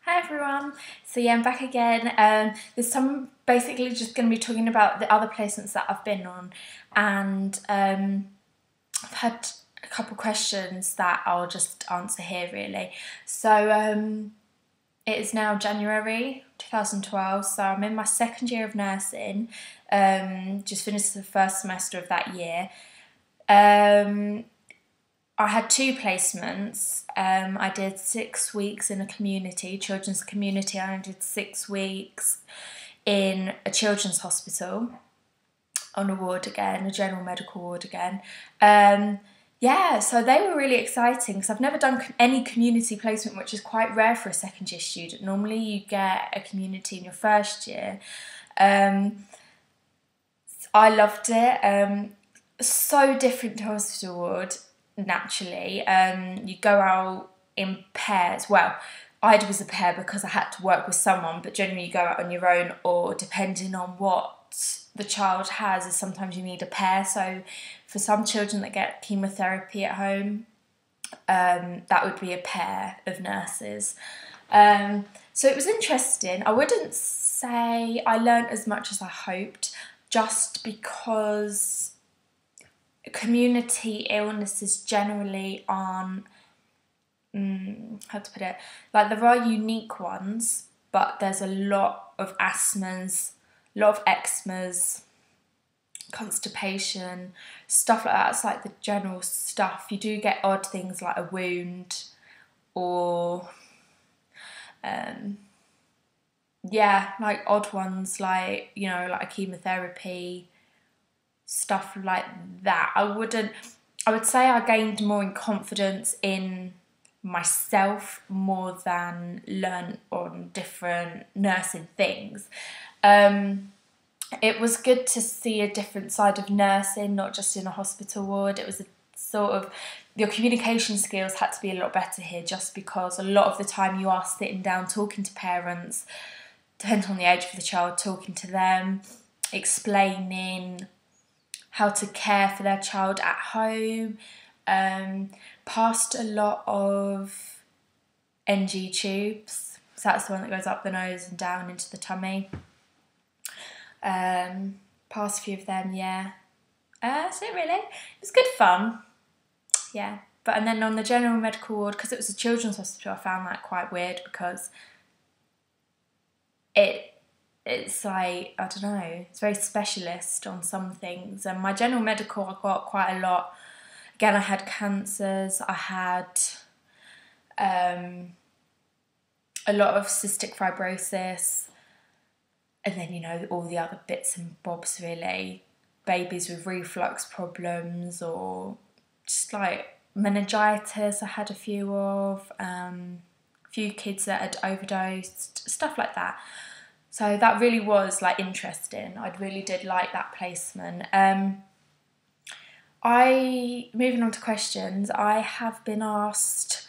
Hi everyone. So yeah, I'm back again. This time I'm basically just going to be talking about the other placements that I've been on, and I've had a couple questions that I'll just answer here really. So it is now January 2012, so I'm in my second year of nursing. Just finished the first semester of that year. I had two placements. I did 6 weeks in a children's community, and I did 6 weeks in a children's hospital on a ward again, a general medical ward again. Yeah, so they were really exciting because I've never done any community placement, which is quite rare for a second year student. Normally you get a community in your first year. I loved it. So different to hospital ward. Naturally, you go out in pairs. Well, I was a pair because I had to work with someone, but generally you go out on your own, or depending on what the child has, is sometimes you need a pair. So for some children that get chemotherapy at home, that would be a pair of nurses. So it was interesting. I wouldn't say I learnt as much as I hoped, just because community illnesses generally aren't, how to put it, like there are unique ones, but there's a lot of asthmas, a lot of eczemas, constipation, stuff like that. It's like the general stuff. You do get odd things like a wound or yeah, like odd ones like, you know, like a chemotherapy, stuff like that. I would say I gained more in confidence in myself more than learn on different nursing things. It was good to see a different side of nursing, not just in a hospital ward. It was a sort of, your communication skills had to be a lot better here, just because a lot of the time you are sitting down talking to parents, depending on the age of the child, talking to them, explaining how to care for their child at home. Passed a lot of NG tubes, so that's the one that goes up the nose and down into the tummy. Passed a few of them, yeah. That's it really. It was good fun, yeah. And then on the general medical ward, because it was a children's hospital, I found that quite weird because it's like, I don't know, it's very specialist on some things. And my general medical, I got quite a lot. Again, I had cancers, I had a lot of cystic fibrosis, and then, you know, all the other bits and bobs really. Babies with reflux problems, or just like meningitis I had a few of, a few kids that had overdosed, stuff like that. So that really was like interesting. I really did like that placement. Moving on to questions, I have been asked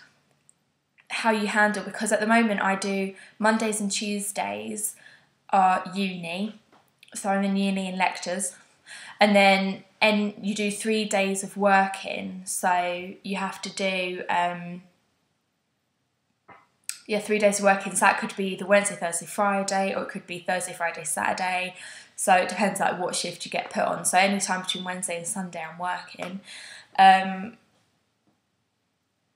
how you handle, because at the moment I do Mondays and Tuesdays are uni, so I'm in uni and lectures, and then you do 3 days of working, so you have to do 3 days of working. So that could be the Wednesday, Thursday, Friday, or it could be Thursday, Friday, Saturday. So it depends like what shift you get put on. So any time between Wednesday and Sunday I'm working.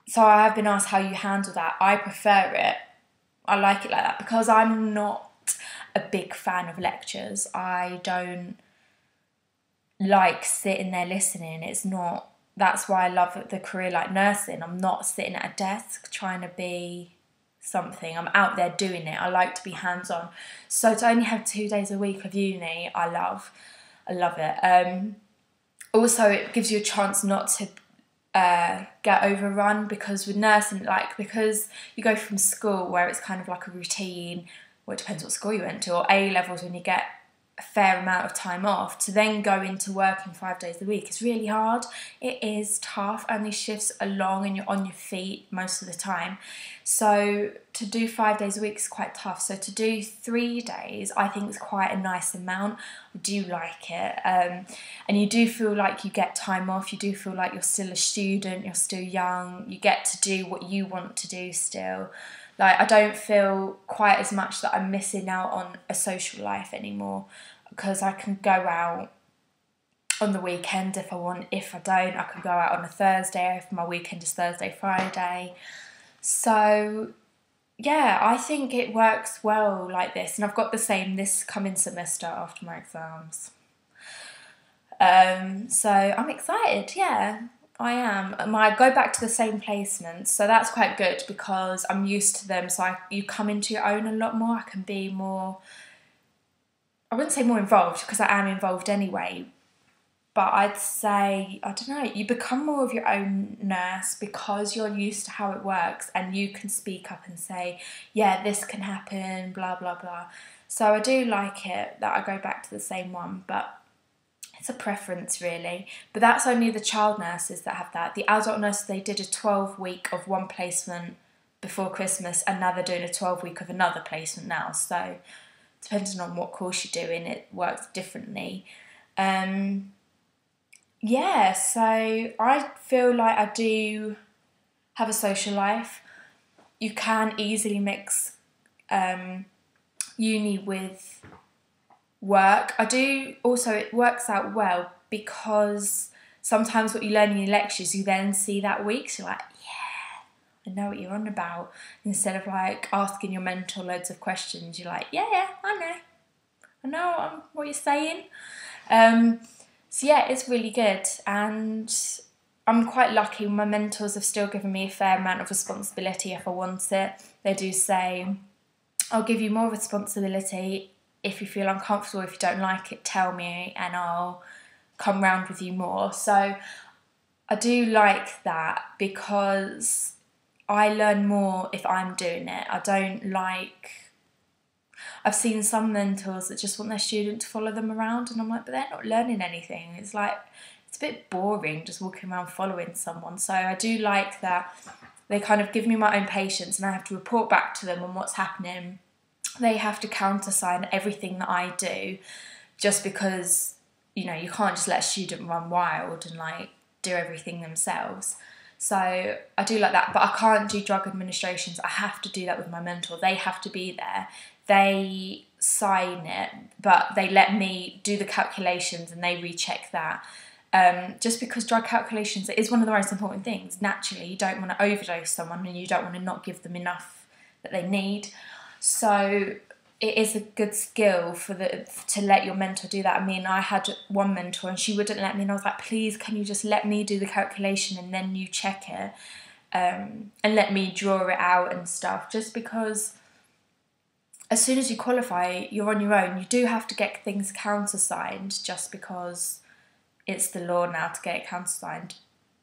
So I have been asked how you handle that. I prefer it. I like it like that because I'm not a big fan of lectures. I don't like sitting there listening. That's why I love the career like nursing. I'm not sitting at a desk trying to be something. I'm out there doing it. I like to be hands-on. So to only have 2 days a week of uni, I love it. Also, it gives you a chance not to get overrun, because with nursing, like, because you go from school where it's kind of like a routine, well, it depends what school you went to, or A levels when you get a fair amount of time off, to then go into working 5 days a week is really hard. It is tough, and these shifts are long and you're on your feet most of the time. So to do 5 days a week is quite tough. So to do 3 days, I think is quite a nice amount. I do like it. And you do feel like you get time off. You do feel like you're still a student, you're still young, you get to do what you want to do still. Like, I don't feel quite as much that I'm missing out on a social life anymore, because I can go out on the weekend if I want. If I don't, I can go out on a Thursday if my weekend is Thursday, Friday. So yeah, I think it works well like this, and I've got the same this coming semester after my exams. So I'm excited, yeah, I am. I go back to the same placements, so that's quite good because I'm used to them, so you come into your own a lot more. I can be more, I wouldn't say more involved, because I am involved anyway, but I'd say, I don't know, you become more of your own nurse because you're used to how it works, and you can speak up and say, yeah, this can happen, blah, blah, blah. So I do like it that I go back to the same one, but it's a preference really. But that's only the child nurses that have that. The adult nurses, they did a 12-week of one placement before Christmas, and now they're doing a 12-week of another placement now. So depending on what course you're doing, it works differently. Yeah, so I feel like I do have a social life. You can easily mix uni with work. I do also, it works out well because sometimes what you learn in your lectures you then see that week, so you're like, yeah, I know what you're on about. Instead of like asking your mentor loads of questions, you're like, yeah, I know what you're saying. So yeah, it's really good, and I'm quite lucky. My mentors have still given me a fair amount of responsibility if I want it. They do say, I'll give you more responsibility if you feel uncomfortable. If you don't like it, tell me and I'll come round with you more. So I do like that because I learn more if I'm doing it. I don't like... I've seen some mentors that just want their student to follow them around, and I'm like, but they're not learning anything. It's like, it's a bit boring just walking around following someone. So I do like that they kind of give me my own patience, and I have to report back to them on what's happening. They have to countersign everything that I do, just because, you know, you can't just let a student run wild and like do everything themselves. So I do like that, but I can't do drug administrations. I have to do that with my mentor. They have to be there. They sign it, but they let me do the calculations and they recheck that. Just because drug calculations is one of the most important things. Naturally, you don't want to overdose someone and you don't want to not give them enough that they need. So it is a good skill to let your mentor do that. I mean, I had one mentor and she wouldn't let me, and I was like, please, can you just let me do the calculation and then you check it, and let me draw it out and stuff, just because as soon as you qualify, you're on your own. You do have to get things countersigned, just because it's the law now to get it countersigned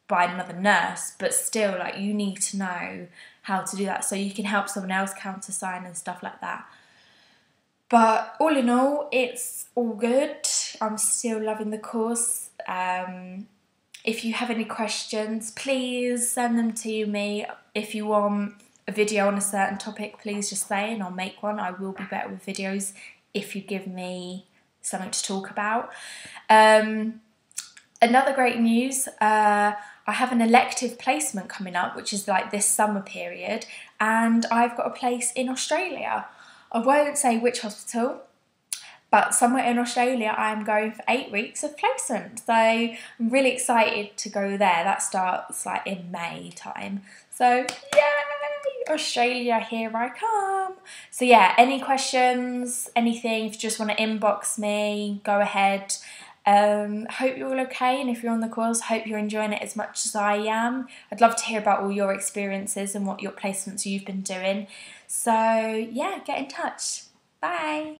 by another nurse, but still, like, you need to know how to do that so you can help someone else countersign and stuff like that. But all in all, it's all good. I'm still loving the course. If you have any questions, please send them to me. If you want a video on a certain topic, please just say and I'll make one. I will be better with videos if you give me something to talk about. Another great news, I have an elective placement coming up, which is like this summer period, and I've got a place in Australia. I won't say which hospital, but somewhere in Australia I'm going for 8 weeks of placement. So I'm really excited to go there. That starts like in May time. So yay, Australia, here I come. So yeah, any questions, anything, if you just want to inbox me, go ahead. Hope you're all okay, and if you're on the course, hope you're enjoying it as much as I am. I'd love to hear about all your experiences and what your placements you've been doing. So yeah, get in touch. Bye.